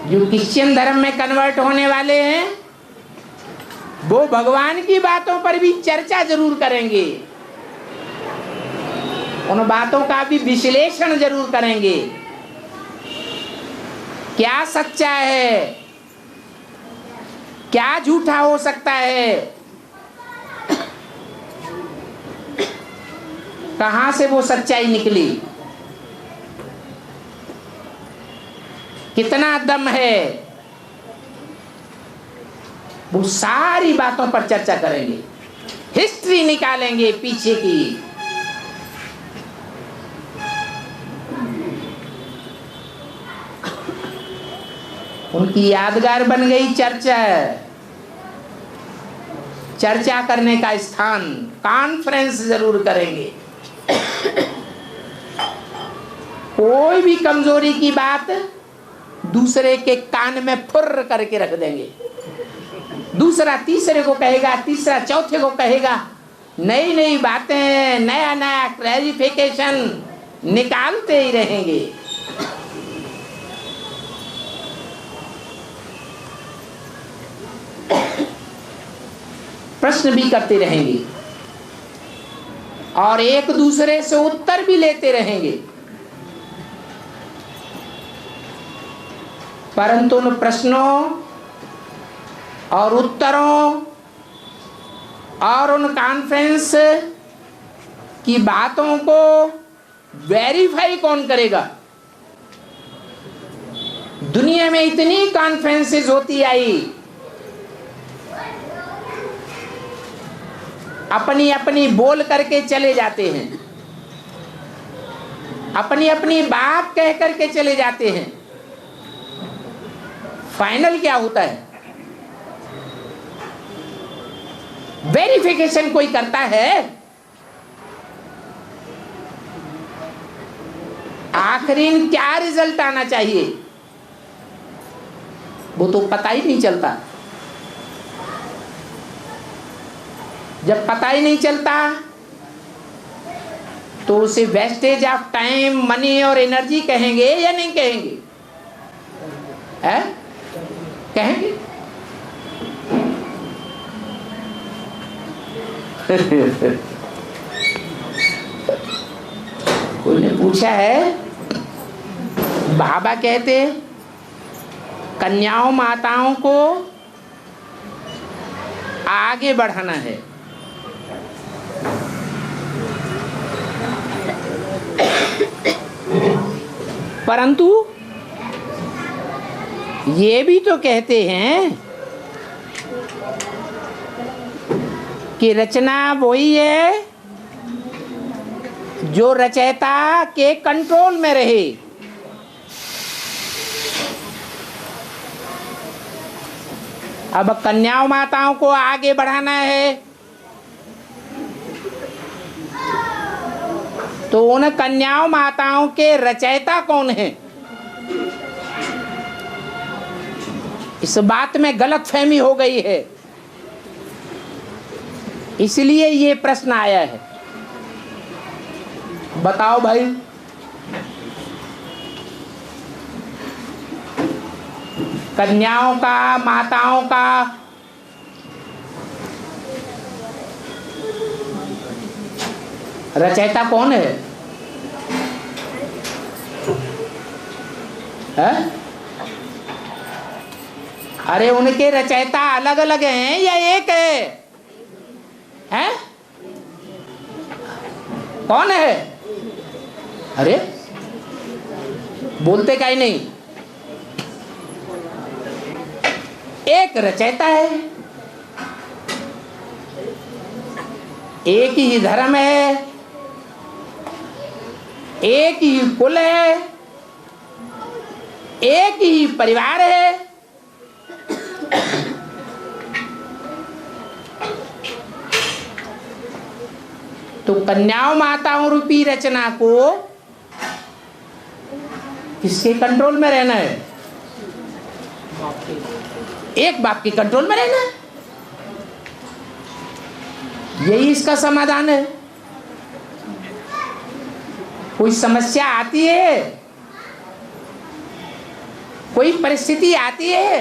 जो क्रिश्चियन धर्म में कन्वर्ट होने वाले हैं वो भगवान की बातों पर भी चर्चा जरूर करेंगे, उन बातों का भी विश्लेषण जरूर करेंगे। क्या सच्चा है, क्या झूठा हो सकता है, कहां से वो सच्चाई निकली, कितना दम है, वो सारी बातों पर चर्चा करेंगे, हिस्ट्री निकालेंगे पीछे की। उनकी यादगार बन गई चर्चा, चर्चा करने का स्थान, कॉन्फ्रेंस जरूर करेंगे। कोई भी कमजोरी की बात दूसरे के कान में फुर्र करके रख देंगे, दूसरा तीसरे को कहेगा, तीसरा चौथे को कहेगा, नई नई बातें, नया नया क्लैरिफिकेशन निकालते ही रहेंगे। प्रश्न भी करते रहेंगे और एक दूसरे से उत्तर भी लेते रहेंगे, परंतु उन प्रश्नों और उत्तरों और उन कॉन्फ्रेंस की बातों को वेरीफाई कौन करेगा? दुनिया में इतनी कॉन्फ्रेंसेस होती आई, अपनी अपनी बोल करके चले जाते हैं, अपनी अपनी बात कह करके चले जाते हैं। फाइनल क्या होता है? वेरिफिकेशन कोई करता है? आखिरी क्या रिजल्ट आना चाहिए वो तो पता ही नहीं चलता। जब पता ही नहीं चलता तो उसे वेस्टेज ऑफ टाइम, मनी और एनर्जी कहेंगे या नहीं कहेंगे? है? कहेंगे? कोई ने पूछा है, बाबा कहते कन्याओं माताओं को आगे बढ़ाना है, परंतु ये भी तो कहते हैं कि रचना वही है जो रचयिता के कंट्रोल में रहे। अब कन्याओं माताओं को आगे बढ़ाना है तो उन कन्याओं माताओं के रचयिता कौन है? इस बात में गलतफहमी हो गई है, इसलिए ये प्रश्न आया है। बताओ भाई, कन्याओं का, माताओं का रचयिता कौन है? अरे उनके रचयिता अलग अलग हैं या एक है? हैं? कौन है? अरे बोलते काहे नहीं? एक रचयिता है, एक ही धर्म है, एक ही कुल है, एक ही परिवार है। तो कन्याओं माताओं रूपी रचना को किसके कंट्रोल में रहना है? एक बाप के कंट्रोल में रहना है। यही इसका समाधान है। कोई समस्या आती है, कोई परिस्थिति आती है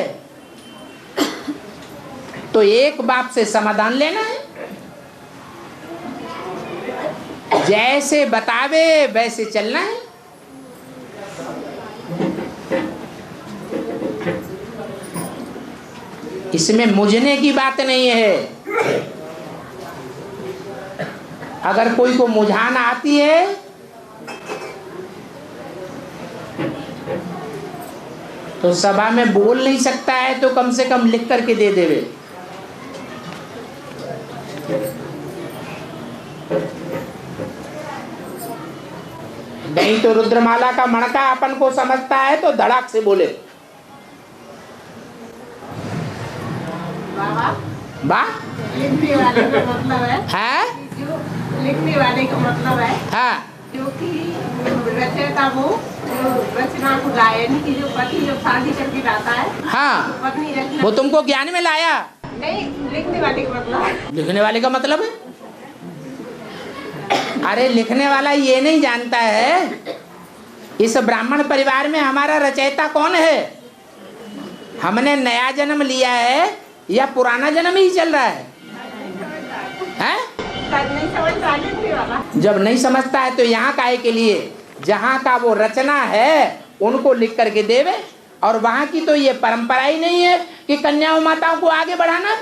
तो एक बाप से समाधान लेना है, जैसे बतावे वैसे चलना है। इसमें मुझने की बात नहीं है। अगर कोई को मुझाना आती है तो सभा में बोल नहीं सकता है तो कम से कम लिख करके दे देवे। नहीं तो रुद्रमाला का मणका अपन को समझता है तो धड़ाक से बोले। बा लिखने वाले का मतलब है, जो लिखने वाले का मतलब है हाँ, क्योंकि रचयिता वो जो रचना को गायन की जो पति जो शादी करके लाता है, हाँ, पत्नी रचना वो तुमको ज्ञान में लाया। नहीं, लिखने वाले का मतलब है। लिखने वाले का मतलब है, अरे लिखने वाला ये नहीं जानता है इस ब्राह्मण परिवार में हमारा रचयिता कौन है। हमने नया जन्म लिया है या पुराना जन्म ही चल रहा है, हैं? नहीं समझता लिखने वाला। जब नहीं समझता है तो यहाँ काहे के लिए, जहाँ का वो रचना है उनको लिख करके देवे। और वहाँ की तो ये परंपरा ही नहीं है कि कन्याओं माताओं को आगे बढ़ाना।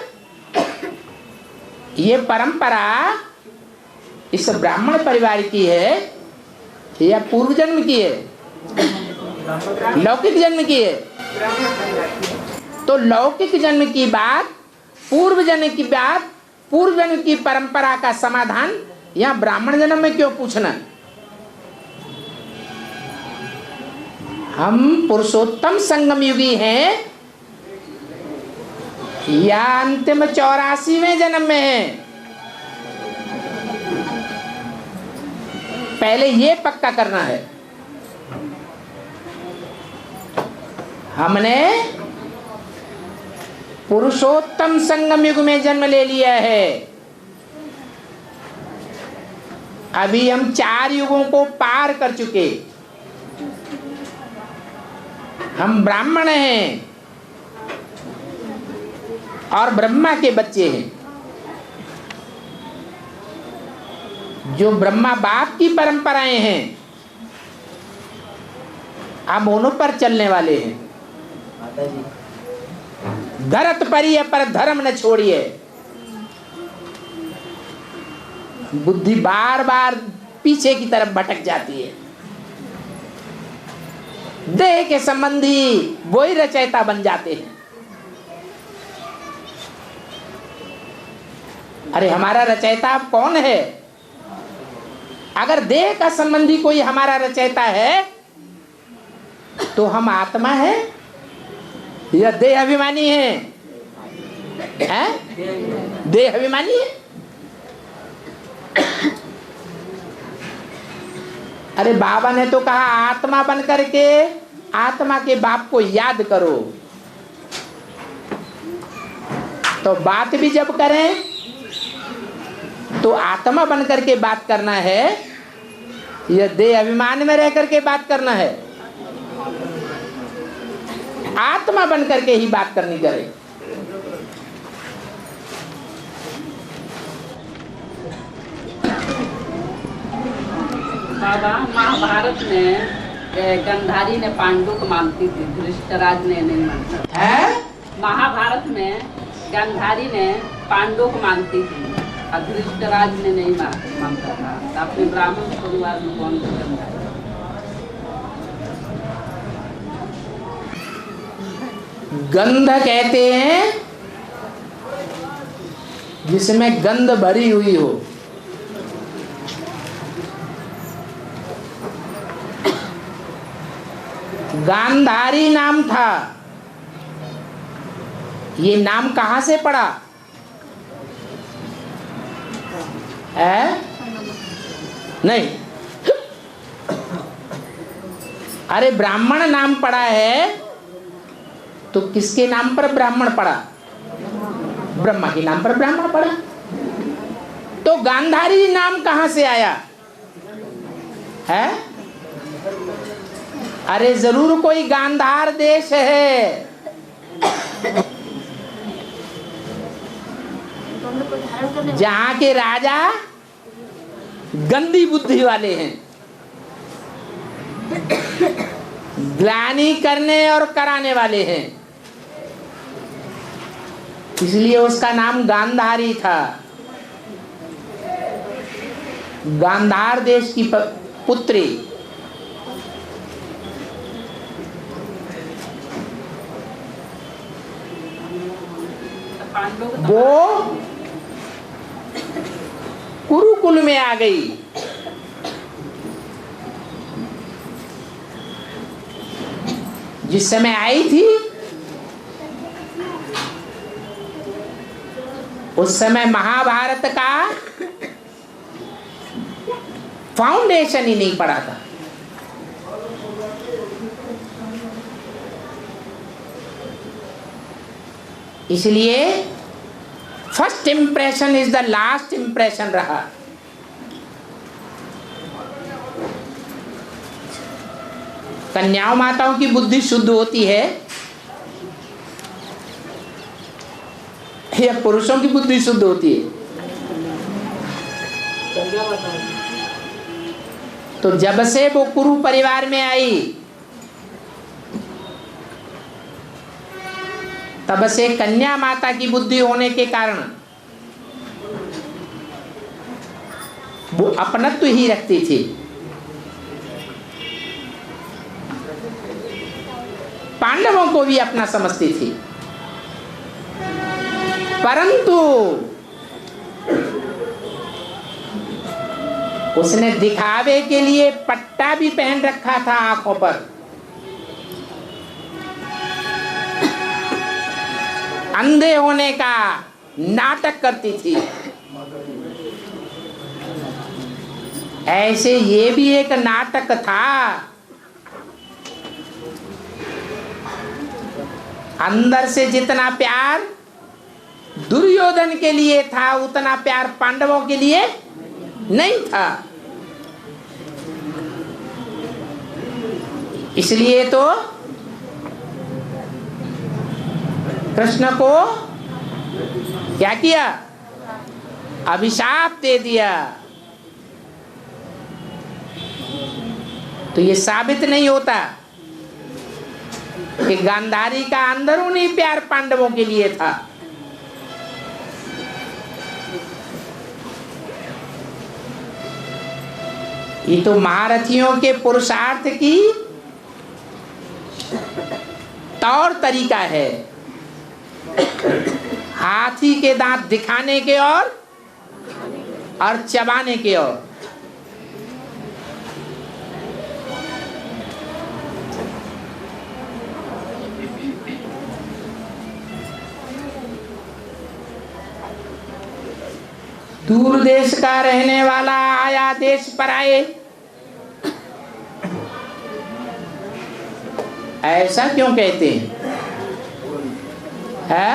ये परंपरा इस ब्राह्मण परिवार की है या पूर्व जन्म की है, लौकिक जन्म की है। तो लौकिक जन्म की बात, पूर्व जन्म की बात, पूर्व जन्म की परंपरा का समाधान यहाँ ब्राह्मण जन्म में क्यों पूछना। हम पुरुषोत्तम संगम युगी हैं या अंतिम 84वें जन्म में हैं, पहले ये पक्का करना है। हमने पुरुषोत्तम संगम युग में जन्म ले लिया है। अभी हम 4 युगों को पार कर चुके, हम ब्राह्मण हैं और ब्रह्मा के बच्चे हैं। जो ब्रह्मा बाप की परंपराएं हैं हम उन पर चलने वाले हैं। धरत परिये पर धर्म न छोड़िए। बुद्धि बार बार पीछे की तरफ भटक जाती है। देह के संबंधी वही रचयिता बन जाते हैं। अरे हमारा रचयिता कौन है? अगर देह का संबंधी कोई हमारा रचयिता है तो हम आत्मा है या देह अभिमानी है? देह अभिमानी है। अरे बाबा ने तो कहा आत्मा बन करके आत्मा के बाप को याद करो। तो बात भी जब करें तो आत्मा बन करके बात करना है या देह अभिमान में रह करके बात करना है? आत्मा बन करके ही बात करनी करे। बाबा महाभारत में गंधारी ने पांडु को मानती थी, धृतराज ने नहीं मानता है। महाभारत में गंधारी ने पांडु को मानती थी और धृतराज ने नहीं मानता था। तो अपने ब्राह्मण परिवार में कौन सी गंधारी? गंध कहते हैं जिसमें गंध भरी हुई हो। गांधारी नाम था। ये नाम कहां से पड़ा है? नहीं, अरे ब्राह्मण नाम पड़ा है तो किसके नाम पर ब्राह्मण पड़ा? ब्रह्मा के नाम पर ब्राह्मण पड़ा। तो गांधारी नाम कहां से आया है? अरे जरूर कोई गांधार देश है जहां के राजा गंदी बुद्धि वाले हैं, ग्लानि करने और कराने वाले हैं, इसलिए उसका नाम गांधारी था। गांधार देश की पुत्री। वो कुरुकुल में आ गई। जिस समय आई थी उस समय महाभारत का फाउंडेशन ही नहीं पड़ा था। इसलिए first impression is the last impression रहा। कन्याओं माताओं की बुद्धि शुद्ध होती है या पुरुषों की बुद्धि शुद्ध होती है? तो जब से वो कुरु परिवार में आई तब से कन्या माता की बुद्धि होने के कारण वो अपनत्व ही रखती थी। पांडवों को भी अपना समझती थी, परंतु उसने दिखावे के लिए पट्टा भी पहन रखा था आंखों पर। अंधे होने का नाटक करती थी। ऐसे ये भी एक नाटक था। अंदर से जितना प्यार दुर्योधन के लिए था उतना प्यार पांडवों के लिए नहीं था। इसलिए तो कृष्ण को क्या किया? अभिशाप दे दिया। तो ये साबित नहीं होता कि गांधारी का अंदरूनी प्यार पांडवों के लिए था। ये तो महारथियों के पुरुषार्थ की तौर तरीका है, हाथी के दांत दिखाने के और चबाने के और। दूर देश का रहने वाला आया देश पर आए, ऐसा क्यों कहते हैं?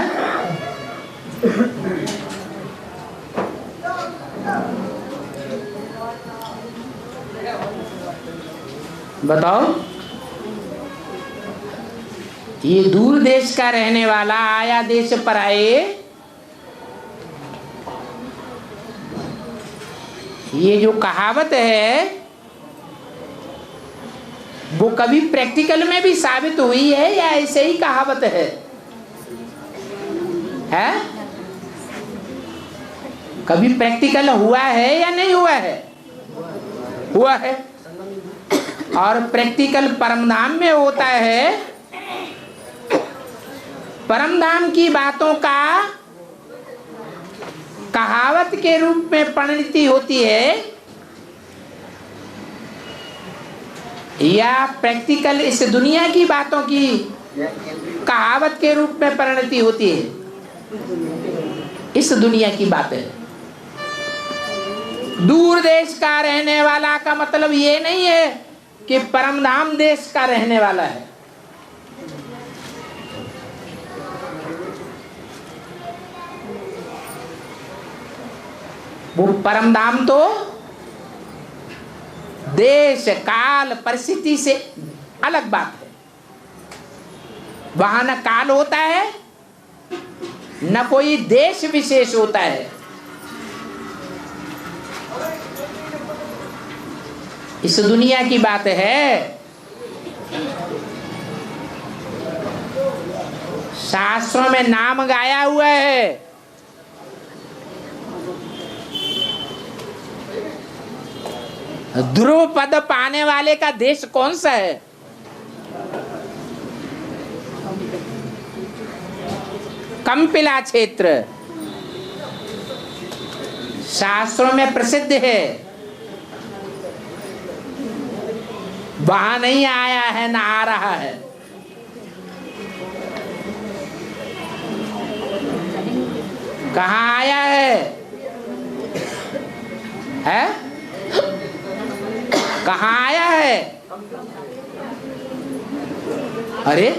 बताओ। ये दूर देश का रहने वाला आया देश पर आए, ये जो कहावत है वो कभी प्रैक्टिकल में भी साबित हुई है या ऐसे ही कहावत है? कभी प्रैक्टिकल हुआ है या नहीं हुआ है? हुआ है। और प्रैक्टिकल परमधाम में होता है। परमधाम की बातों का कहावत के रूप में परिणति होती है या प्रैक्टिकल इस दुनिया की बातों की कहावत के रूप में परिणति होती है? इस दुनिया की बात है। दूर देश का रहने वाला का मतलब ये नहीं है कि परमधाम देश का रहने वाला है। वो परमधाम तो देश काल परिस्थिति से अलग बात है। वहां न काल होता है न कोई देश विशेष होता है। इस दुनिया की बात है। शास्त्रों में नाम गाया हुआ है। ध्रुव पद पाने वाले का देश कौन सा है? कंपिला क्षेत्र शास्त्रों में प्रसिद्ध है। वहां नहीं आया है ना आ रहा है। कहाँ आया है? कहाँ आया है? अरे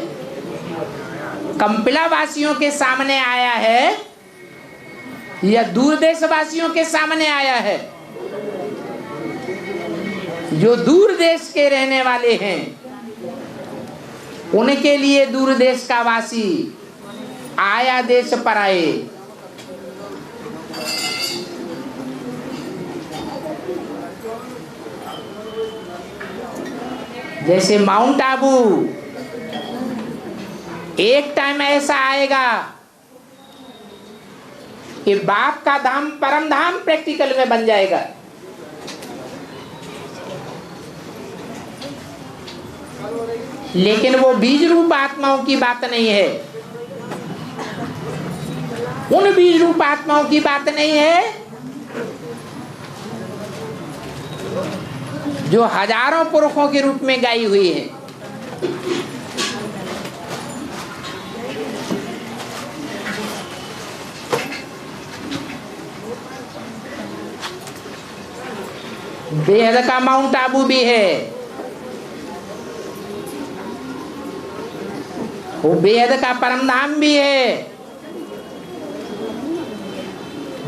कंपिला वासियों के सामने आया है या दूर देश वासियों के सामने आया है? जो दूर देश के रहने वाले हैं उनके लिए दूर देश का वासी आया देश पर आए। जैसे माउंट आबू एक टाइम ऐसा आएगा कि बाप का धाम परम धाम प्रैक्टिकल में बन जाएगा। लेकिन वो बीज रूप आत्माओं की बात नहीं है। उन बीज रूप आत्माओं की बात नहीं है जो हजारों पुरखों के रूप में गाई हुई है। बेहद का माउंट आबू भी है। वो बेहद का परमधाम भी है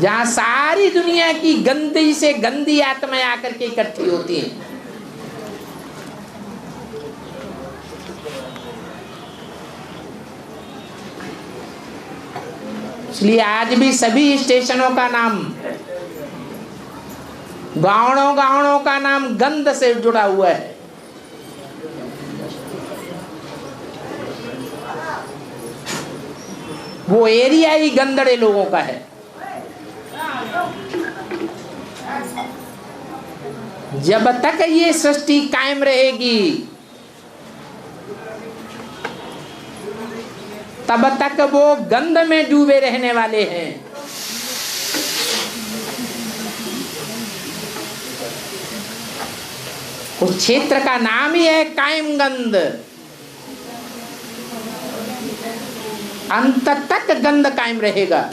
जहां सारी दुनिया की गंदी से गंदी आत्माएं आकर के इकट्ठी होती हैं। इसलिए आज भी सभी स्टेशनों का नाम, गाँवों का नाम गंध से जुड़ा हुआ है। वो एरिया ही गंदड़े लोगों का है। जब तक ये सृष्टि कायम रहेगी तब तक वो गंध में डूबे रहने वाले हैं। उस क्षेत्र का नाम ही है कायम गंध। अंत तक गंध कायम रहेगा,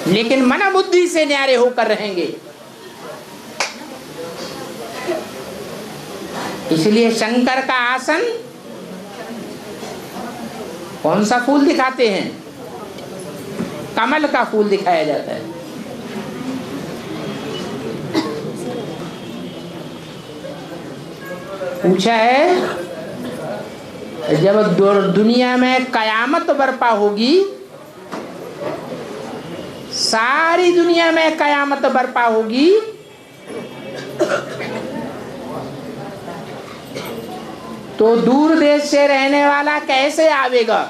लेकिन मन बुद्धि से न्यारे होकर रहेंगे। इसलिए शंकर का आसन कौन सा फूल दिखाते हैं? कमल का फूल दिखाया जाता है। पूछा है जब दुनिया में कयामत बर्पा होगी, सारी दुनिया में कयामत बर्पा होगी, तो दूर देश से रहने वाला कैसे आवेगा?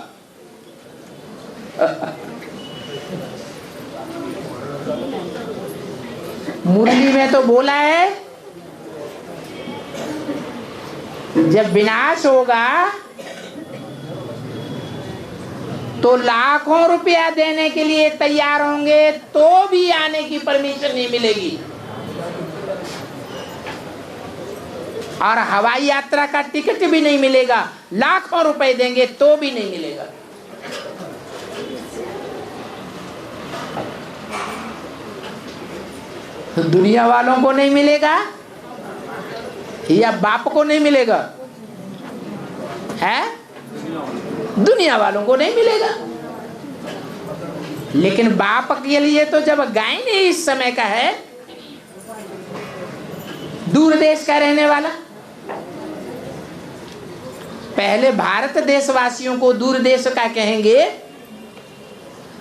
मुरली में तो बोला है जब विनाश होगा तो लाखों रुपया देने के लिए तैयार होंगे तो भी आने की परमिशन नहीं मिलेगी, और हवाई यात्रा का टिकट भी नहीं मिलेगा। लाखों रुपए देंगे तो भी नहीं मिलेगा। दुनिया वालों को नहीं मिलेगा या बाप को नहीं मिलेगा? है दुनिया वालों को नहीं मिलेगा। लेकिन बाप के लिए तो जब गायन ही इस समय का है, दूर देश का रहने वाला, पहले भारत देशवासियों को दूर देश का कहेंगे,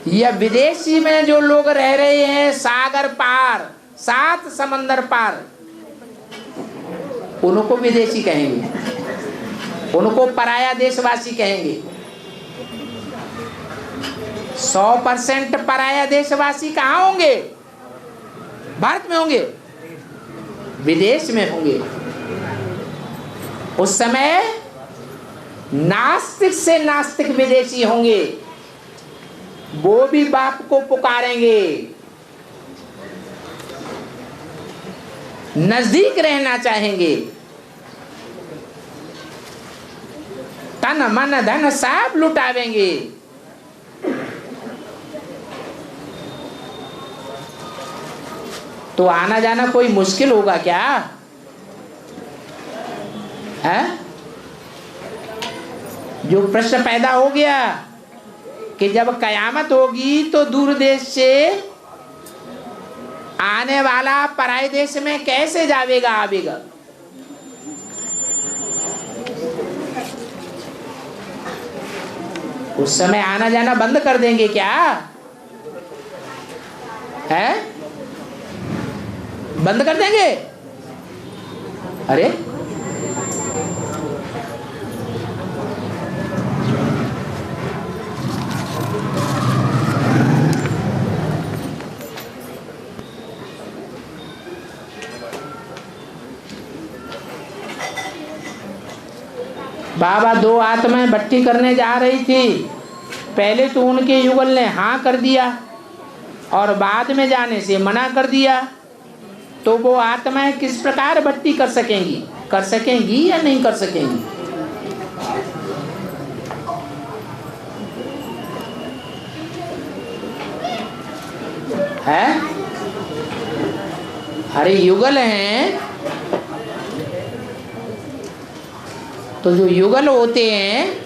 या विदेशी में जो लोग रह रहे हैं सागर पार, 7 समंदर पार, उनको विदेशी कहेंगे, उनको पराया देशवासी कहेंगे। 100% पराया देशवासी कहाँ होंगे? भारत में होंगे, विदेश में होंगे। उस समय नास्तिक से नास्तिक विदेशी होंगे, वो भी बाप को पुकारेंगे, नजदीक रहना चाहेंगे, तन मन धन सब लुटावेंगे। तो आना जाना कोई मुश्किल होगा क्या है? जो प्रश्न पैदा हो गया कि जब कयामत होगी तो दूर देश से आने वाला पराये देश में कैसे जावेगा आवेगा? उस समय आना जाना बंद कर देंगे क्या है? बंद कर देंगे? अरे बाबा 2 आत्माएं भट्टी करने जा रही थी। पहले तो उनके युगल ने हाँ कर दिया और बाद में जाने से मना कर दिया। तो वो आत्माएं किस प्रकार भट्टी कर सकेंगी या नहीं कर सकेंगी? है? अरे युगल हैं, तो जो युगल होते हैं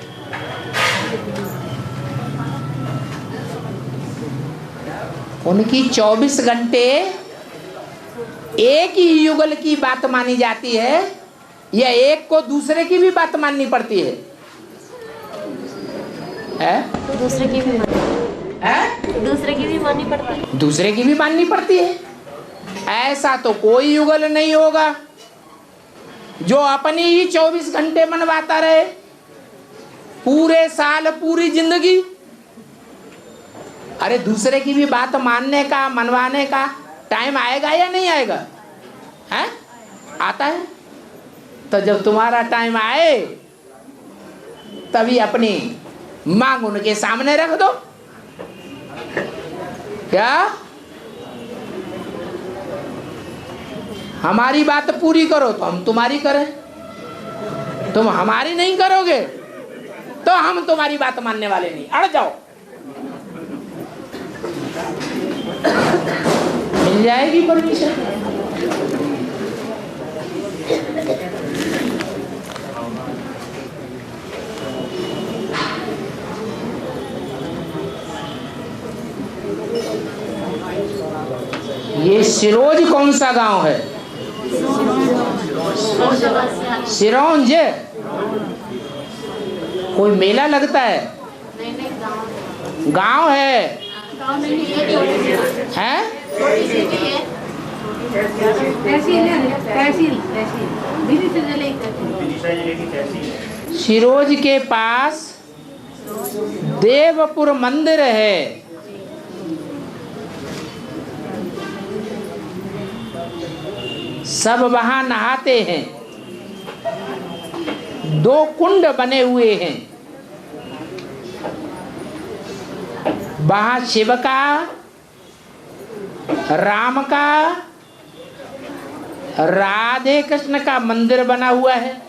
उनकी 24 घंटे एक ही युगल की बात मानी जाती है या एक को दूसरे की भी बात माननी पड़ती है? दूसरे की भी माननी पड़ती है। दूसरे की भी माननी पड़ती है। ऐसा तो कोई युगल नहीं होगा जो अपनी ही 24 घंटे मनवाता रहे पूरे साल पूरी जिंदगी। अरे दूसरे की भी बात मानने का मनवाने का टाइम आएगा या नहीं आएगा? है? आता है। तो जब तुम्हारा टाइम आए तभी अपनी मांग उनके सामने रख दो। क्या हमारी बात पूरी करो तो हम तुम्हारी करें, तुम हमारी नहीं करोगे तो हम तुम्हारी बात मानने वाले नहीं। अड़ जाओ, मिल जाएगी परमिशन। ये सिरोंज कौन सा गांव है? सिरोंज। कोई मेला लगता है? गांव है। हैं? सिरोंज के पास देवपुर मंदिर है। सब वहां नहाते हैं। 2 कुंड बने हुए हैं। वहां शिव का, राम का, राधे कृष्ण का मंदिर बना हुआ है।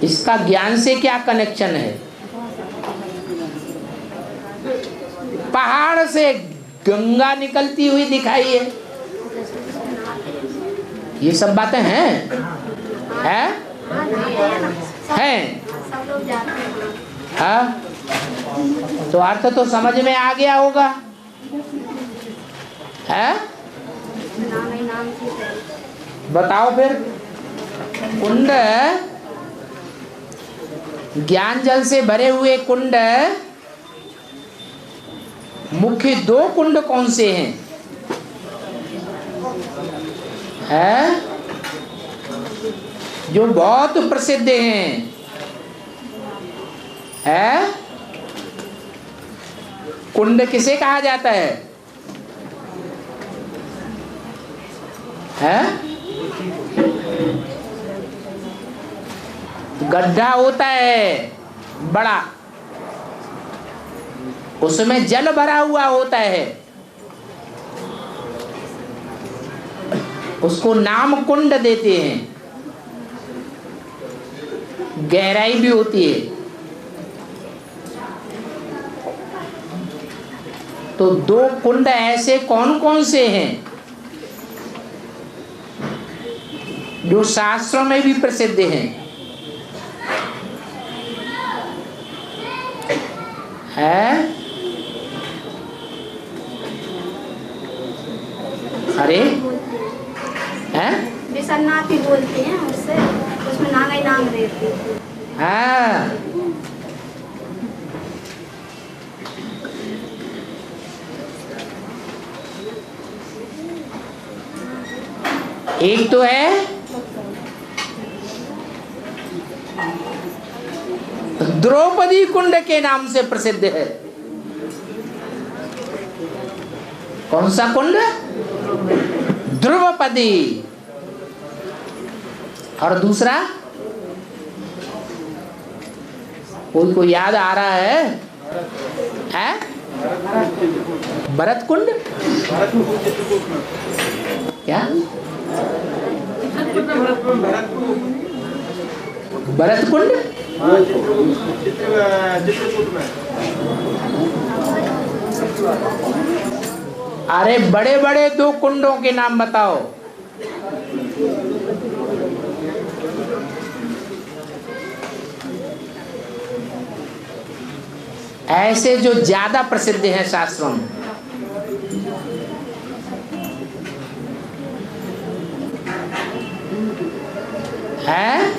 इसका ज्ञान से क्या कनेक्शन है? पहाड़ से गंगा निकलती हुई दिखाई है। ये सब बातें हैं? हाँ, तो अर्थ तो समझ में आ गया होगा। है? बताओ फिर। कुंड, ज्ञान जल से भरे हुए कुंड, मुख्य 2 कुंड कौन से हैं? है जो बहुत प्रसिद्ध हैं, है? कुंड किसे कहा जाता है? है? गड्ढा होता है बड़ा, उसमें जल भरा हुआ होता है, उसको नाम कुंड देते हैं। गहराई भी होती है। तो 2 कुंड ऐसे कौन कौन से हैं जो शास्त्रों में भी प्रसिद्ध हैं? है? अरे हैं? विसन्नाथ भी बोलते हैं उससे, उसमें नागा ही नाम रहती है। हाँ, एक तो है द्रौपदी कुंड के नाम से प्रसिद्ध है। कौन सा कुंड? द्रौपदी। और दूसरा कोई को याद आ रहा है? हैं? भरत कुंड? क्या? भरत कुंड? अरे बड़े बड़े 2 कुंडों के नाम बताओ। ऐसे जो ज्यादा प्रसिद्ध हैं शास्त्रों में। है?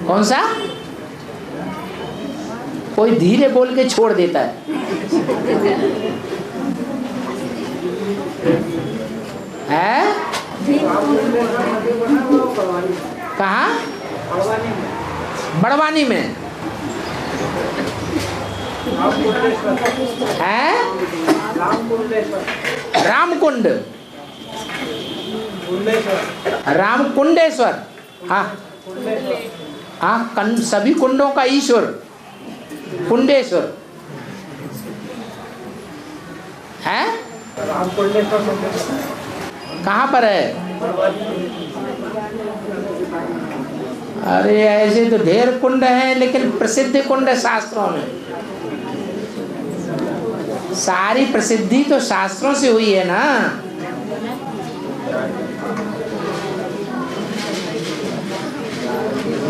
कौन सा? कोई धीरे बोल के छोड़ देता है। है? कहाँ? बड़वानी में। है? रामकुंड। रामकुंडेश्वर। हाँ हाँ, सभी कुंडों का ईश्वर कुंडेश्वर है। कहाँ पर है? अरे ऐसे तो ढेर कुंड हैं, लेकिन प्रसिद्ध कुंड शास्त्रों में। सारी प्रसिद्धि तो शास्त्रों से हुई है ना।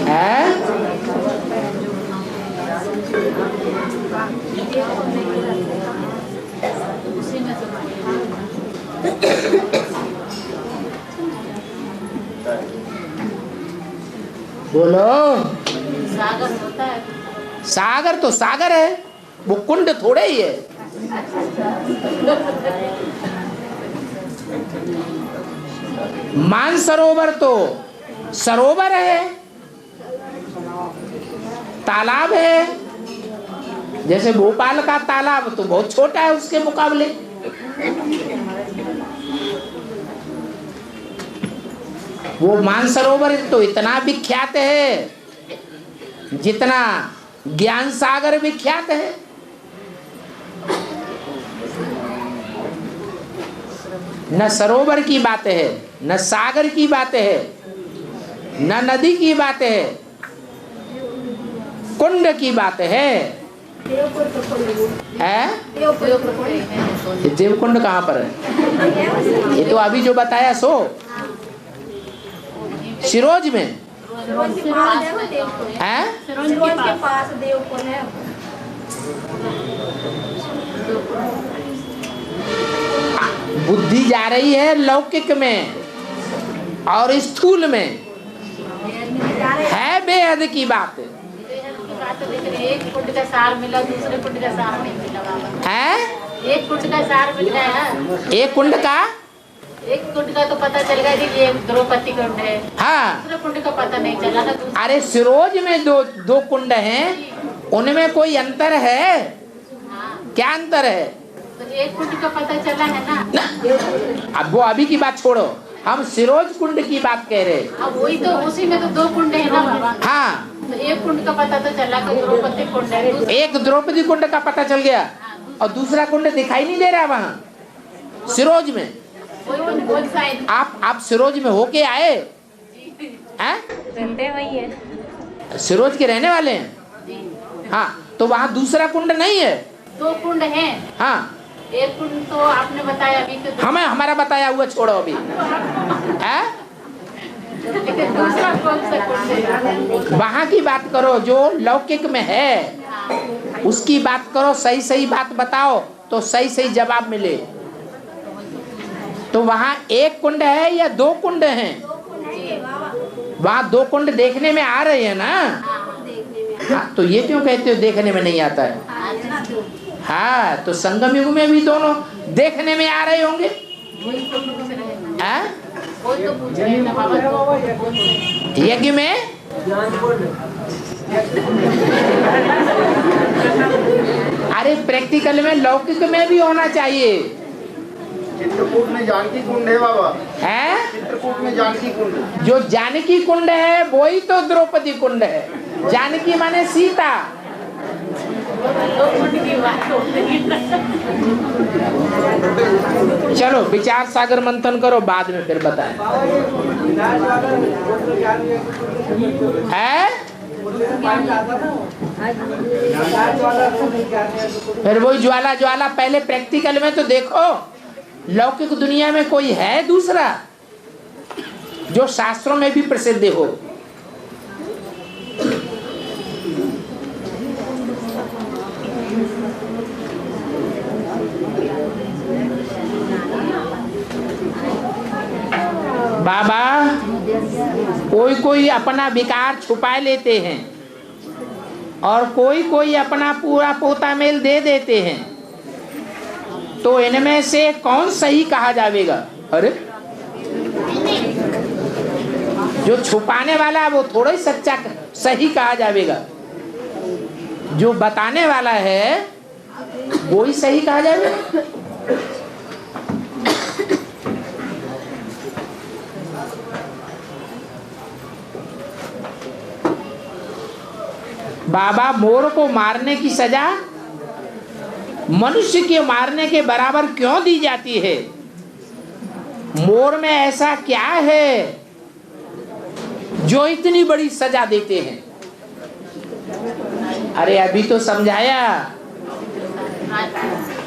है? बोलो। सागर होता है। सागर तो सागर है, वो कुंड थोड़े ही है। मानसरोवर तो सरोवर है, तालाब है। जैसे भोपाल का तालाब तो बहुत छोटा है उसके मुकाबले। वो मानसरोवर तो इतना विख्यात है जितना ज्ञान सागर विख्यात है। न सरोवर की बात है, न सागर की बात है, न नदी की बात है, कुंड की बात है। ये देवकुंड कहाँ पर है? ये तो अभी जो बताया सो सिरोज में है। सिरोज के पास देवकुंड है। बुद्धि जा रही है लौकिक में और स्थूल में, है बेहद की बात। एक कुंड का सार मिला, दूसरे कुंड का सार नहीं मिला बाबा। है एक कुंड का सार मिल गया है। एक कुंड का तो पता चल गया कि ये द्रौपदी कुंड है। हाँ, दूसरे कुंड का पता नहीं चला ना। अरे सिरोज में दो कुंड हैं, उनमें कोई अंतर है? हाँ। क्या अंतर है? तो एक कुंड का पता चला है ना। अब वो अभी की बात छोड़ो, हम सिरोज कुंड की बात कह रहे। अब वही तो, उसी में तो 2 कुंड है ना बाबा। हाँ, तो एक कुंड का पता तो चला कि द्रौपदी कुंड है। एक द्रौपदी कुंड का पता चल गया और दूसरा कुंड दिखाई नहीं दे रहा वहाँ सिरोज में। आप सिरोज में होके आए हैं? रहते वही है, सिरोज के रहने वाले हैं। हाँ, तो वहाँ दूसरा कुंड नहीं है? 2 कुंड है। हाँ, एक कुंड तो आपने बताया अभी कि हमें हमारा बताया हुआ छोड़ो अभी। है दूसरा कौन सा कुंड है? वहाँ की बात करो जो लौकिक में है, उसकी बात करो। सही सही बात बताओ तो सही सही जवाब मिले। तो वहाँ एक कुंड है या 2 कुंड हैं? वहाँ 2 कुंड देखने में आ रहे हैं ना। हाँ, तो ये क्यों कहते हो देखने में नहीं आता है? हाँ, तो संगम युग में भी दोनों देखने में आ रहे होंगे। यज्ञ में अरे प्रैक्टिकल में लौकिक में भी होना चाहिए। चित्रकूट में जानकी कुंड है बाबा। है चित्रकूट में जानकी कुंड, जो जानकी कुंड है वही तो द्रौपदी कुंड है। जानकी माने सीता। चलो विचार सागर मंथन करो, बाद में फिर बताएं। है फिर वही ज्वाला पहले प्रैक्टिकल में तो देखो। लौकिक दुनिया में कोई है दूसरा जो शास्त्रों में भी प्रसिद्ध हो? बाबा कोई अपना विकार छुपा लेते हैं और कोई अपना पूरा पोता मेल दे देते हैं, तो इनमें से कौन सही कहा जाएगा? अरे जो छुपाने वाला वो थोड़ा ही सच्चा सही कहा जाएगा, जो बताने वाला है वो ही सही कहा जाएगा। बाबा मोर को मारने की सजा मनुष्य के मारने के बराबर क्यों दी जाती है? मोर में ऐसा क्या है जो इतनी बड़ी सजा देते हैं? अरे अभी तो समझाया।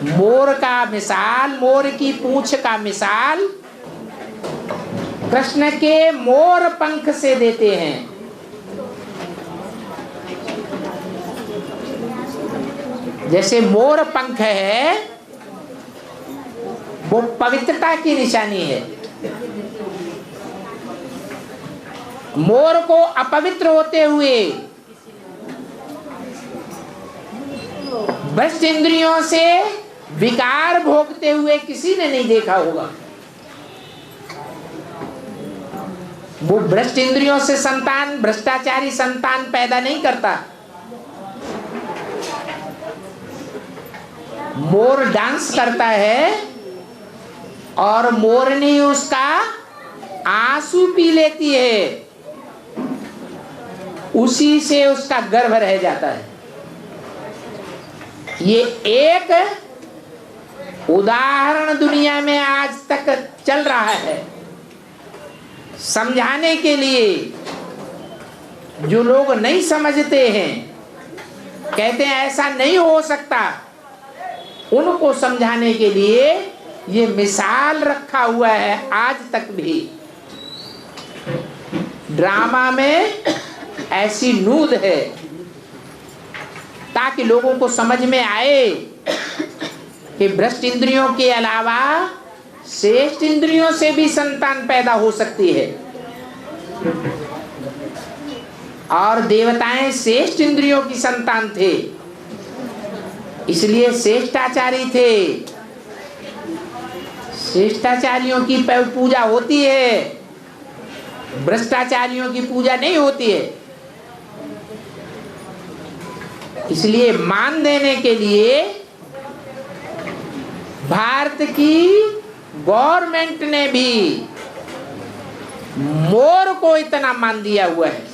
मोर का मिसाल, मोर की पूंछ का मिसाल कृष्ण के मोर पंख से देते हैं। जैसे मोर पंख है वो पवित्रता की निशानी है। मोर को अपवित्र होते हुए भ्रष्ट इंद्रियों से विकार भोगते हुए किसी ने नहीं देखा होगा। वो भ्रष्ट इंद्रियों से संतान, भ्रष्टाचारी संतान पैदा नहीं करता। मोर डांस करता है और मोरनी उसका आंसू पी लेती है, उसी से उसका गर्भ रह जाता है। ये एक उदाहरण दुनिया में आज तक चल रहा है समझाने के लिए। जो लोग नहीं समझते हैं, कहते हैं ऐसा नहीं हो सकता, उनको समझाने के लिए ये मिसाल रखा हुआ है आज तक भी। ड्रामा में ऐसी नूद है ताकि लोगों को समझ में आए कि भ्रष्ट इंद्रियों के अलावा श्रेष्ठ इंद्रियों से भी संतान पैदा हो सकती है, और देवताएं श्रेष्ठ इंद्रियों की संतान थे, इसलिए श्रेष्ठाचारी थे। श्रेष्ठाचारियों की पूजा होती है, भ्रष्टाचारियों की पूजा नहीं होती है। इसलिए मान देने के लिए भारत की गवर्नमेंट ने भी मोर को इतना मान दिया हुआ है।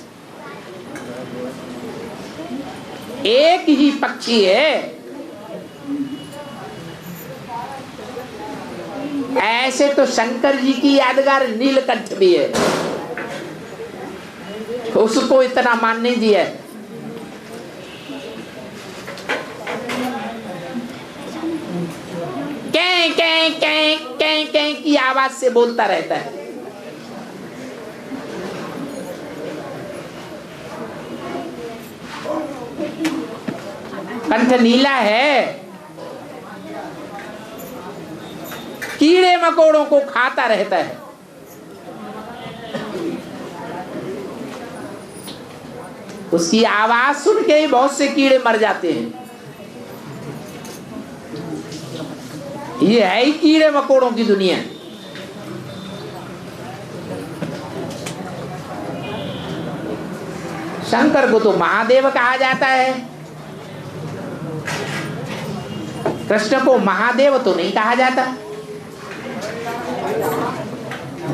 एक ही पक्षी है, ऐसे तो शंकर जी की यादगार नीलकंठ भी है, उसको इतना मान नहीं दिया है। कै कै कै कै कै की आवाज से बोलता रहता है। कंठ नीला है, कीड़े मकोड़ों को खाता रहता है। उसकी आवाज सुन के ही बहुत से कीड़े मर जाते हैं। ये है ही कीड़े मकोड़ों की दुनिया। शंकर को तो महादेव कहा जाता है, कृष्ण को महादेव तो नहीं कहा जाता,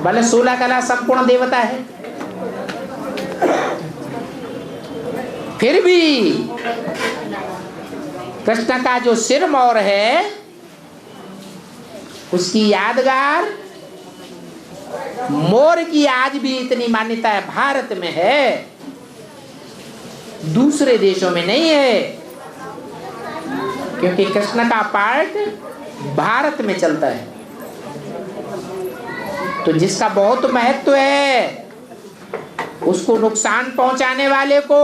भले 16 कला संपूर्ण देवता है। फिर भी कृष्ण का जो सिर मोर है, उसकी यादगार मोर की आज भी इतनी मान्यता है भारत में है, दूसरे देशों में नहीं है, क्योंकि कृष्ण का पार्ट भारत में चलता है। तो जिसका बहुत महत्व है, उसको नुकसान पहुंचाने वाले को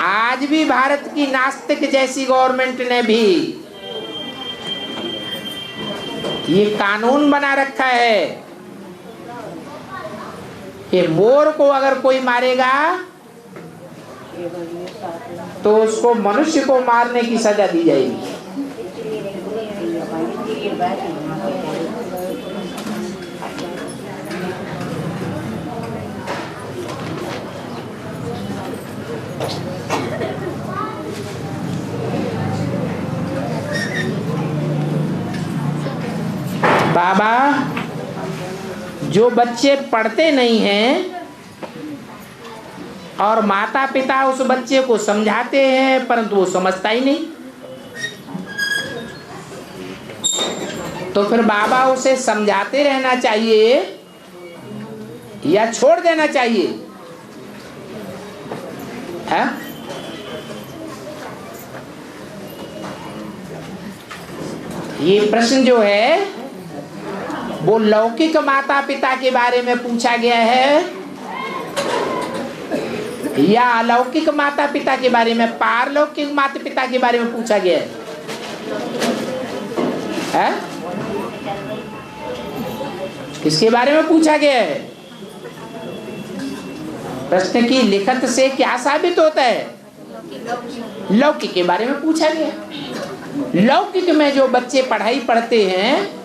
आज भी भारत की नास्तिक जैसी गवर्नमेंट ने भी ये कानून बना रखा है कि मोर को अगर कोई मारेगा तो उसको मनुष्य को मारने की सजा दी जाएगी। बाबा, जो बच्चे पढ़ते नहीं हैं और माता पिता उस बच्चे को समझाते हैं परंतु वो समझता ही नहीं, तो फिर बाबा उसे समझाते रहना चाहिए या छोड़ देना चाहिए? है? ये प्रश्न जो है वो लौकिक माता पिता के बारे में पूछा गया है या अलौकिक माता पिता के बारे में, पारलौकिक माता पिता के बारे में पूछा गया है? किसके बारे में पूछा गया है? प्रश्न की लिखत से क्या साबित होता है? लौकिक के बारे में पूछा गया। लौकिक में जो बच्चे पढ़ाई पढ़ते हैं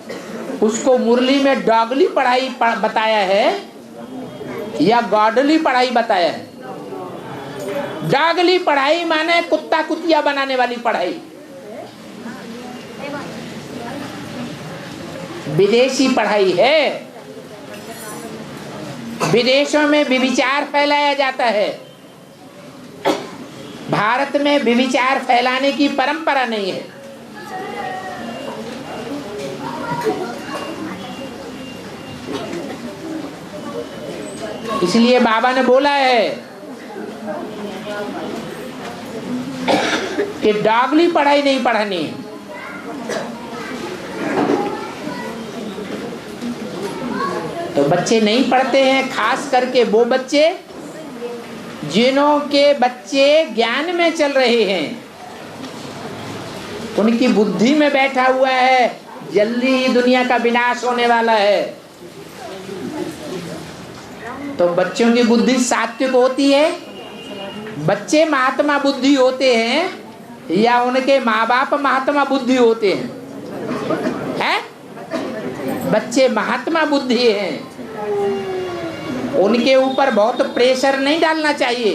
उसको मुरली में डॉगली पढ़ाई बताया है या गॉडली पढ़ाई बताया है? डॉगली पढ़ाई माने कुत्ता कुतिया बनाने वाली पढ़ाई, विदेशी पढ़ाई है। विदेशों में व्यभिचार फैलाया जाता है, भारत में व्यभिचार फैलाने की परंपरा नहीं है। इसलिए बाबा ने बोला है कि डॉगली पढ़ाई नहीं पढ़नी। तो बच्चे नहीं पढ़ते हैं, खास करके वो बच्चे जिनों के बच्चे ज्ञान में चल रहे हैं, उनकी बुद्धि में बैठा हुआ है जल्दी ही दुनिया का विनाश होने वाला है। तो बच्चों की बुद्धि सात्विक होती है। बच्चे महात्मा बुद्धि होते हैं या उनके माँ बाप महात्मा बुद्धि होते हैं? हैं? बच्चे महात्मा बुद्धि हैं। उनके ऊपर बहुत प्रेशर नहीं डालना चाहिए।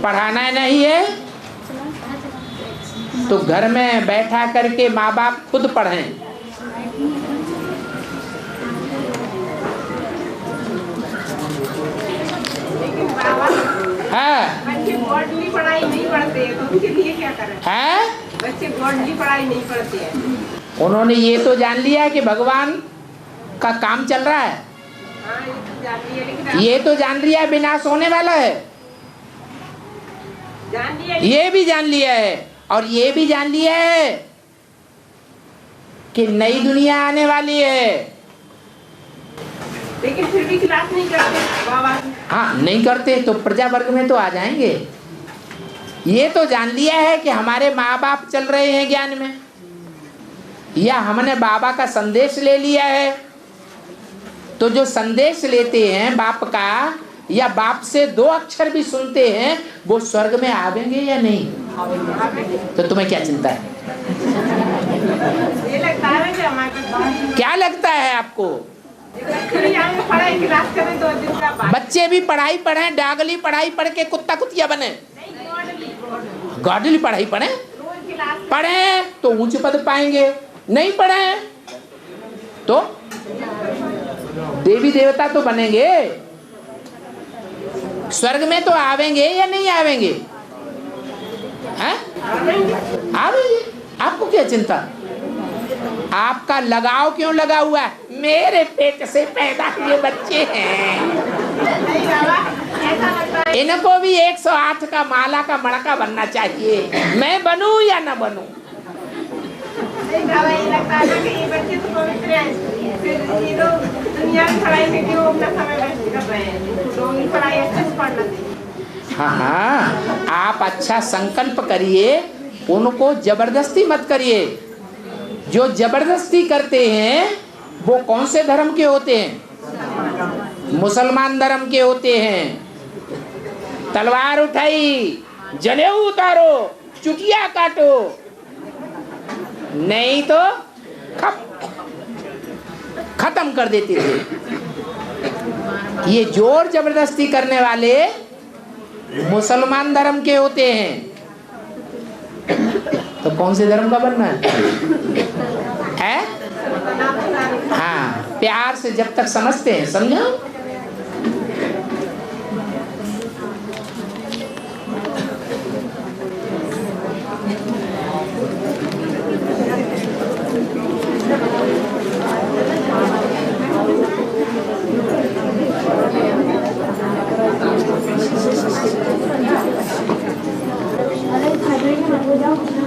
पढ़ाना नहीं है तो घर में बैठा करके माँ बाप खुद पढ़ें। बच्चे बोर्डली पढ़ाई नहीं पढ़ते हैं तो उनके लिए क्या करें? बच्चे बोर्डली पढ़ाई नहीं पढ़ते हैं। उन्होंने ये तो जान लिया कि भगवान का काम चल रहा है। हाँ, ये तो जान लिया, लेकिन ये तो जान लिया विनाश होने वाला है। जान लिया, ये भी जान लिया है और ये भी जान लिया है कि नई दुनिया आने वाली है। लेकिन फिर भी क्लास नहीं करते बाबा। हाँ, नहीं करते तो प्रजा वर्ग में तो आ जाएंगे। ये तो जान लिया है कि हमारे माँ बाप चल रहे हैं ज्ञान में, या हमने बाबा का संदेश ले लिया है। तो जो संदेश लेते हैं बाप का या बाप से 2 अक्षर भी सुनते हैं वो स्वर्ग में आवेंगे या नहीं? तो तुम्हें क्या चिंता है? ये लगता है कि हमारे क्या लगता है आपको? पढ़ाई क्लास करें 2 दिन का बाद। बच्चे भी पढ़ाई पढ़ें, डागली पढ़ाई पढ़ के कुत्ता कुतिया बने। गॉडली पढ़ाई पढ़े, पढ़े तो ऊंचे पद पाएंगे, नहीं पढ़े तो देवी देवता तो बनेंगे, स्वर्ग में तो आवेंगे या नहीं आवेंगे? हैं? आवेंगे। आपको क्या चिंता? आपका लगाव क्यों लगा हुआ है? मेरे पेट से पैदा हुए बच्चे हैं, इनको भी 108 का माला का मड़का बनना चाहिए। मैं बनूं या ना बनूं? लगता है कि ये बच्चे तो पवित्र हैं, फिर ये लोग दुनिया की पढ़ाई में क्यों अपना समय व्यस्त कर रहे हैं? तो उनकी पढ़ाई अच्छे से पढ़ना चाहिए। हाँ, आप अच्छा संकल्प करिए, उनको जबरदस्ती मत करिए। जो जबरदस्ती करते हैं वो कौन से धर्म के होते हैं? मुसलमान धर्म के होते हैं। तलवार उठाई, जनेऊ उतारो, चुटिया काटो, नहीं तो खत्म कर देते थे। ये जोर जबरदस्ती करने वाले मुसलमान धर्म के होते हैं। तो कौन से धर्म का बनना है? हाँ, प्यार से जब तक समझते हैं, समझो।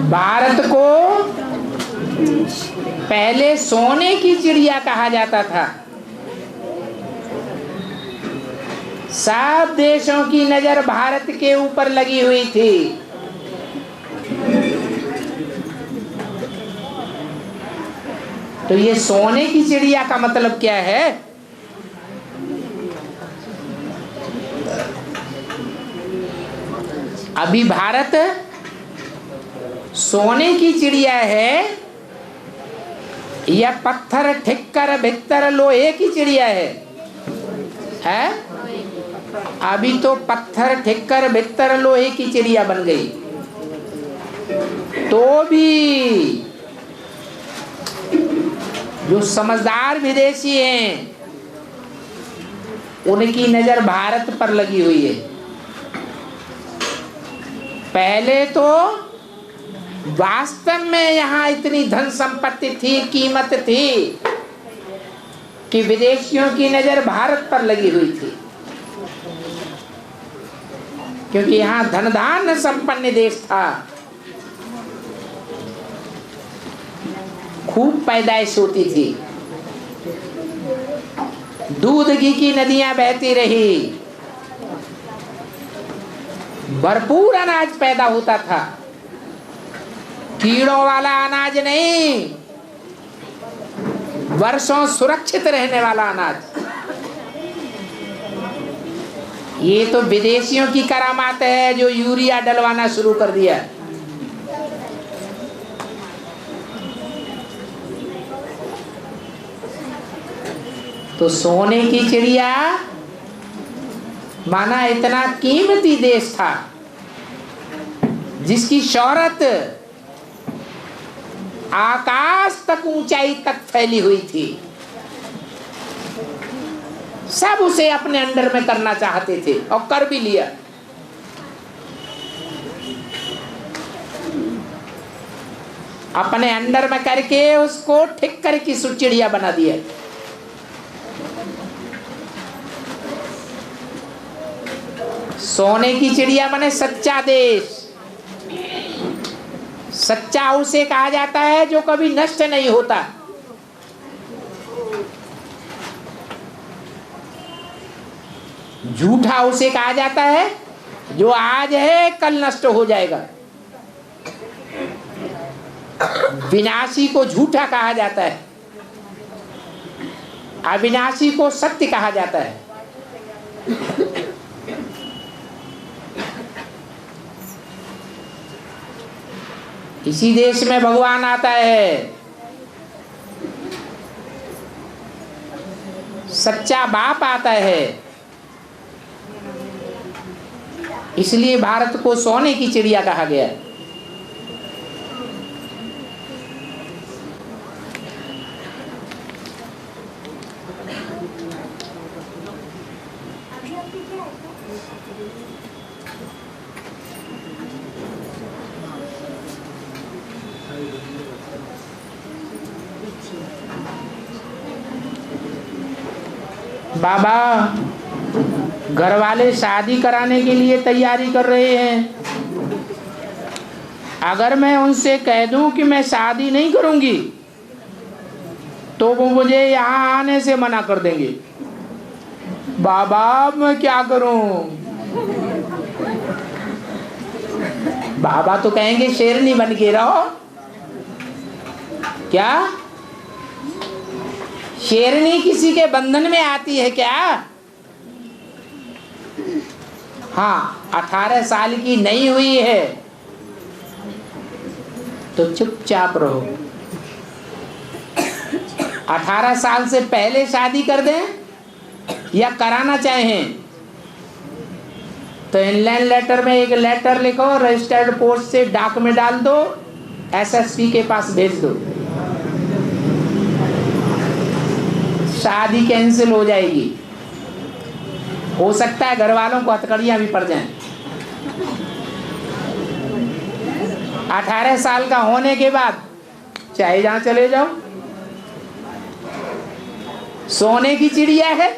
भारत को पहले सोने की चिड़िया कहा जाता था। सब देशों की नजर भारत के ऊपर लगी हुई थी। तो ये सोने की चिड़िया का मतलब क्या है? अभी भारत सोने की चिड़िया है या पत्थर ठिक्कर भित्तर लोहे की चिड़िया है? अभी तो पत्थर ठिक्कर भित्तर लोहे की चिड़िया बन गई। तो भी जो समझदार विदेशी हैं उनकी नजर भारत पर लगी हुई है। पहले तो वास्तव में यहाँ इतनी धन संपत्ति थी, कीमत थी कि विदेशियों की नजर भारत पर लगी हुई थी, क्योंकि यहाँ धनधान्य संपन्न देश था, खूब पैदाइश होती थी, दूध घी की नदियां बहती रही, भरपूर अनाज पैदा होता था, कीड़ों वाला अनाज नहीं, वर्षों सुरक्षित रहने वाला अनाज। ये तो विदेशियों की करामात है जो यूरिया डलवाना शुरू कर दिया। तो सोने की चिड़िया माना इतना कीमती देश था जिसकी शौहरत आकाश तक, ऊंचाई तक फैली हुई थी। सब उसे अपने अंडर में करना चाहते थे और कर भी लिया। अपने अंडर में करके उसको ठीक करके चिड़िया बना दिया। सोने की चिड़िया बने सच्चा देश। सच्चा उसे कहा जाता है जो कभी नष्ट नहीं होता। झूठा उसे कहा जाता है जो आज है कल नष्ट हो जाएगा। विनाशी को झूठा कहा जाता है, अविनाशी को सत्य कहा जाता है। इसी देश में भगवान आता है। सच्चा बाप आता है। इसलिए भारत को सोने की चिड़िया कहा गया। बाबा, घर वाले शादी कराने के लिए तैयारी कर रहे हैं। अगर मैं उनसे कह दूं कि मैं शादी नहीं करूंगी तो वो मुझे यहाँ आने से मना कर देंगे। बाबा मैं क्या करूं? बाबा तो कहेंगे शेरनी बन के रहो। क्या शेरनी किसी के बंधन में आती है क्या? हाँ, 18 साल की नहीं हुई है तो चुपचाप रहो। 18 साल से पहले शादी कर दें या कराना चाहें तो इनलाइन लेटर में एक लेटर लिखो, रजिस्टर्ड पोस्ट से डाक में डाल दो, एसएसपी के पास भेज दो, शादी कैंसिल हो जाएगी। हो सकता है घर वालों को हथकड़ियां भी पड़ जाएं। 18 साल का होने के बाद चाहे जहां चले जाओ। सोने की चिड़िया है,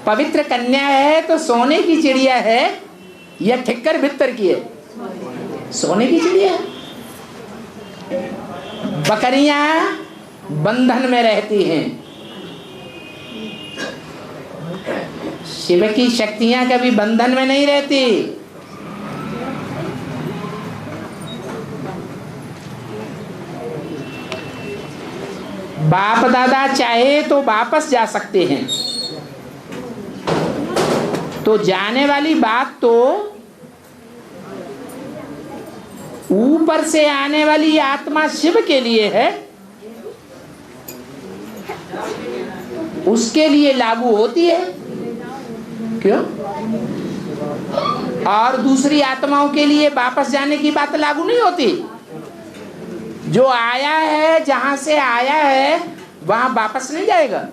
पवित्र कन्या है तो सोने की चिड़िया है या ठिक्कर भित्तर की है? सोने की चिड़िया है। बकरियां बंधन में रहती हैं। शिव की शक्तियां कभी बंधन में नहीं रहती। बाप दादा चाहे तो वापस जा सकते हैं। तो जाने वाली बात तो ऊपर से आने वाली आत्मा शिव के लिए है, उसके लिए लागू होती है। क्यों? और दूसरी आत्माओं के लिए वापस जाने की बात लागू नहीं होती। जो आया है, जहां से आया है वहां वापस नहीं जाएगा।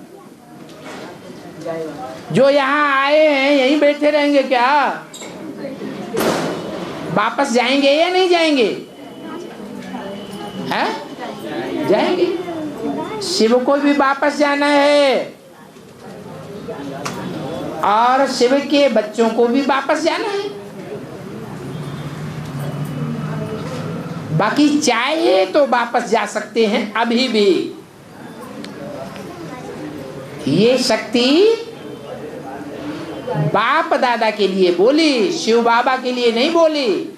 जो यहाँ आए हैं यहीं बैठे रहेंगे क्या? वापस जाएंगे या नहीं जाएंगे? हैं? जाएंगे। शिव को भी वापस जाना है और शिव के बच्चों को भी वापस जाना है। बाकी चाहे तो वापस जा सकते हैं अभी भी। ये शक्ति बाप दादा के लिए बोली, शिव बाबा के लिए नहीं बोली।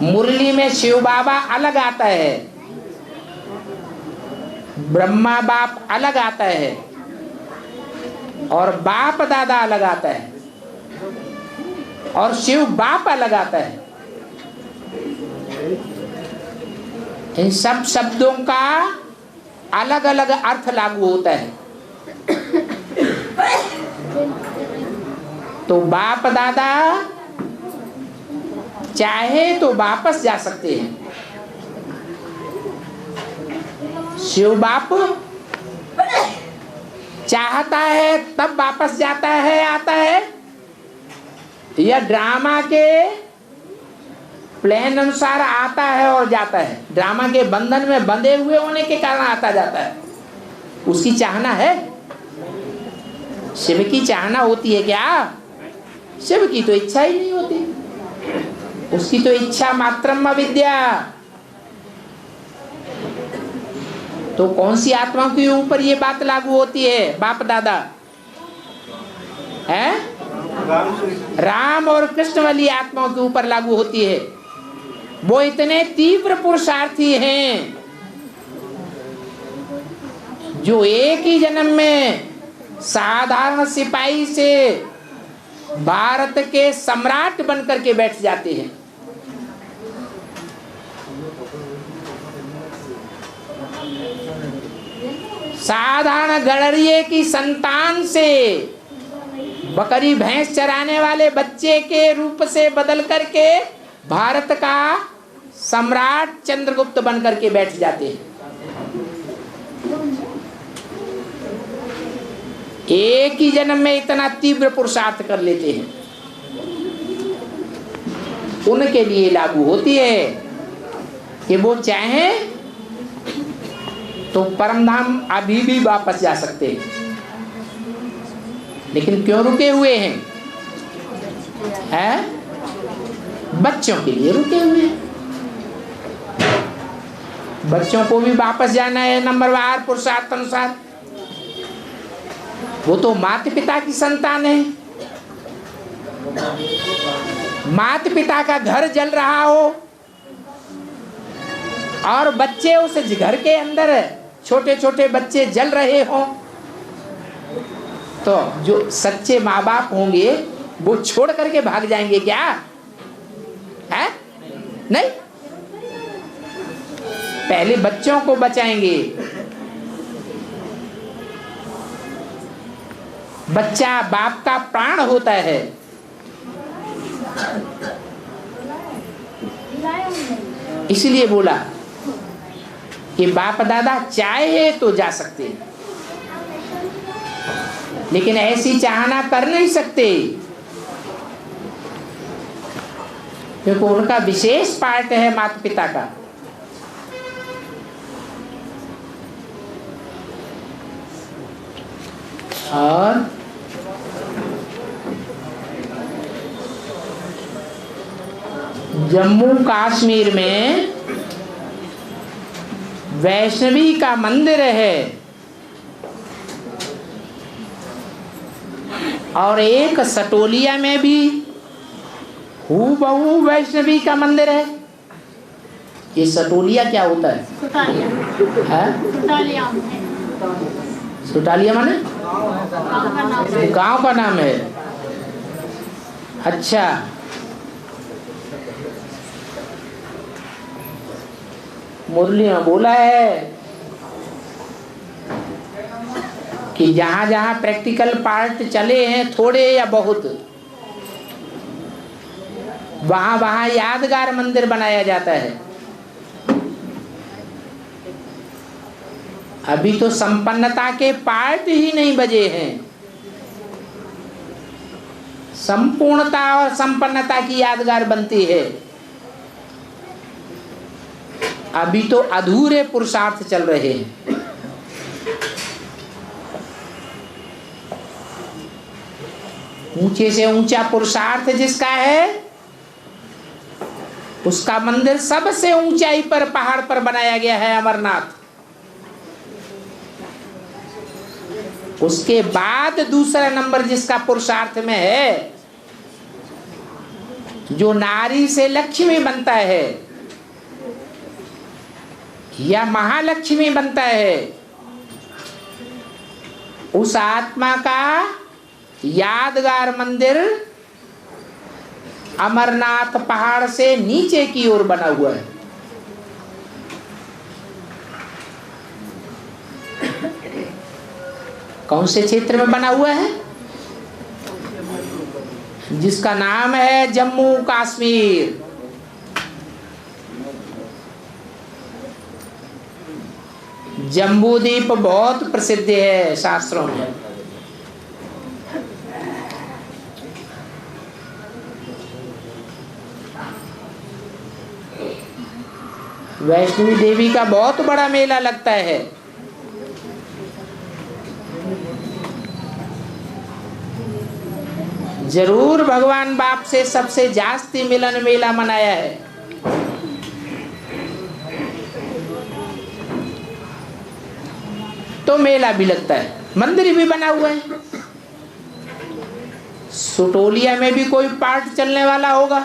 मुरली में शिव बाबा अलग आता है, ब्रह्मा बाप अलग आता है, और बाप दादा अलग आता है, और शिव बाप अलग आता है। इन सब शब्दों का अलग अलग अर्थ लागू होता है। तो बाप दादा चाहे तो वापस जा सकते हैं, शिव बाप चाहता है तब वापस जाता है, आता है, या ड्रामा के प्लान अनुसार आता है और जाता है। ड्रामा के बंधन में बंधे हुए होने के कारण आता जाता है। उसकी चाहना है, शिव की चाहना होती है क्या? शिव की तो इच्छा ही नहीं होती, उसकी तो इच्छा मात्रम अविद्या। तो कौन सी आत्मा के ऊपर ये बात लागू होती है? बाप दादा है, राम और कृष्ण वाली आत्माओं के ऊपर लागू होती है। वो इतने तीव्र पुरुषार्थी हैं जो एक ही जन्म में साधारण सिपाही से भारत के सम्राट बनकर के बैठ जाते हैं। साधारण गड़रिये की संतान से बकरी भैंस चराने वाले बच्चे के रूप से बदल करके भारत का सम्राट चंद्रगुप्त बनकर के बैठ जाते हैं। एक ही जन्म में इतना तीव्र पुरुषार्थ कर लेते हैं। उनके लिए लागू होती है कि वो चाहें तो परमधाम अभी भी वापस जा सकते हैं, लेकिन क्यों रुके हुए हैं? बच्चों के लिए रुके हुए हैं। बच्चों को भी वापस जाना है नंबरवार पुरुषार्थ अनुसार। वो तो माता पिता की संतान है। माता पिता का घर जल रहा हो और बच्चे उस घर के अंदर, छोटे छोटे बच्चे जल रहे हो, तो जो सच्चे माँ बाप होंगे वो छोड़ करके भाग जाएंगे क्या? है नहीं, पहले बच्चों को बचाएंगे। बच्चा बाप का प्राण होता है। इसलिए बोला कि बाप दादा चाहे तो जा सकते हैं, लेकिन ऐसी चाहना कर नहीं सकते, क्योंकि उनका विशेष पार्ट है माता पिता का। और जम्मू कश्मीर में वैष्णवी का मंदिर है और एक सटोलिया में भी हूबहू वैष्णवी का मंदिर है। ये सटोलिया क्या होता है? सुटालिया माने गांव का नाम है। अच्छा, मुरली में बोला है कि जहां जहां प्रैक्टिकल पार्ट चले हैं, थोड़े या बहुत, वहां वहां यादगार मंदिर बनाया जाता है। अभी तो संपन्नता के पार्ट ही नहीं बजे हैं। संपूर्णता और संपन्नता की यादगार बनती है। अभी तो अधूरे पुरुषार्थ चल रहे हैं। ऊंचे से ऊंचा पुरुषार्थ जिसका है, उसका मंदिर सबसे ऊंचाई पर पहाड़ पर बनाया गया है, अमरनाथ। उसके बाद दूसरा नंबर जिसका पुरुषार्थ में है, जो नारी से लक्ष्मी बनता है या महालक्ष्मी बनता है, उस आत्मा का यादगार मंदिर अमरनाथ पहाड़ से नीचे की ओर बना हुआ है। कौन से क्षेत्र में बना हुआ है? जिसका नाम है जम्मू कश्मीर। जम्बूद्वीप बहुत प्रसिद्ध है शास्त्रों में। वैष्णवी देवी का बहुत बड़ा मेला लगता है। जरूर भगवान बाप से सबसे जास्ती मिलन मेला मनाया है। तो मेला भी लगता है, मंदिर भी बना हुआ है। सुटोलिया में भी कोई पार्ट चलने वाला होगा,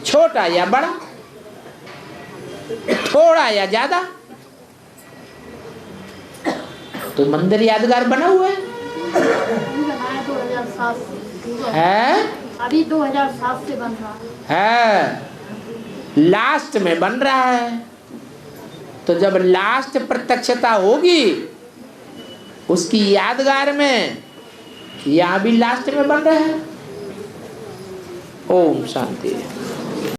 छोटा या बड़ा, थोड़ा या ज्यादा, तो मंदिर यादगार बना हुआ है। 2007 है अभी 2007 से बन रहा है, लास्ट में बन रहा है। तो जब लास्ट प्रत्यक्षता होगी उसकी यादगार में, यहाँ भी लास्ट में बन रहा है। ओम शांति।